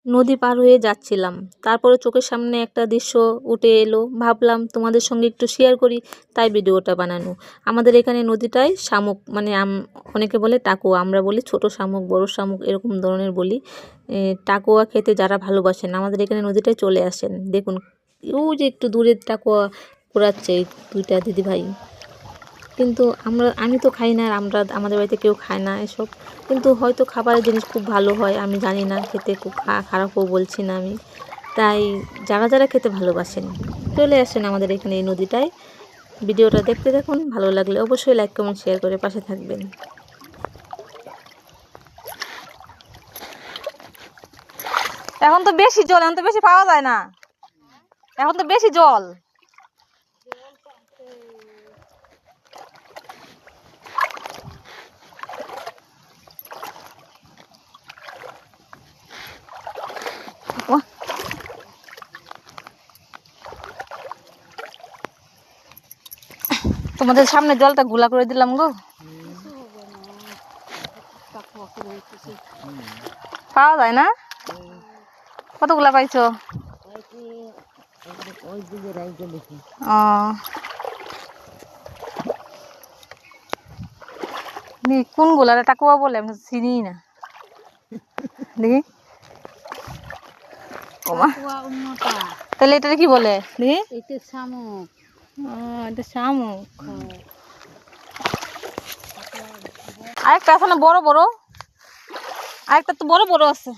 নদী পার হয়ে যাচ্ছিলাম, তারপরে চোখের সামনে একটা দৃশ্য উঠে এলো, ভাবলাম তোমাদের সঙ্গে একটু শেয়ার করি, তাই ভিডিওটা বানানো। আমাদের এখানে নদীটায় শামুক মানে অনেকে বলে টাকুয়া, আমরা বলি ছোট শামুক, বড় শামুক এরকম ধরনের বলি। টাকুয়া খেতে যারা ভালোবাসেন আমাদের এখানে নদীটায় চলে আসেন। দেখুন ওই যে একটু দূরে টাকুয়া কুড়াচ্ছে এই দুইটা দিদিভাই। কিন্তু আমি তো খাই না, আর আমাদের বাড়িতে কেউ খায় না এসব। কিন্তু হয়তো খাবারের জিনিস খুব ভালো হয়, আমি জানি না, খেতে খুব খারাপও বলছি না আমি। তাই যারা যারা খেতে ভালোবাসেন চলে আসেন আমাদের এখানে এই নদীটায়। ভিডিওটা দেখতে থাকুন, ভালো লাগলে অবশ্যই লাইক কমেন্ট শেয়ার করে পাশে থাকবেন। এখন তো বেশি জল, এখন তো বেশি পাওয়া যায় না, এখন তো বেশি জল। তোমাদের সামনে জলটা গুলা করে দিলাম গো। পাওয়া যায় না? কতগুলা পাইছো? কোন গুলা টাকুয়া বলে আমি চিনি না, দেখি। তাহলে এটা কি বলে দেখি? এটা শামুক। এটা শামুক। আরেকটা আছে না বড় বড়, আরেকটা তো বড় বড় আছে।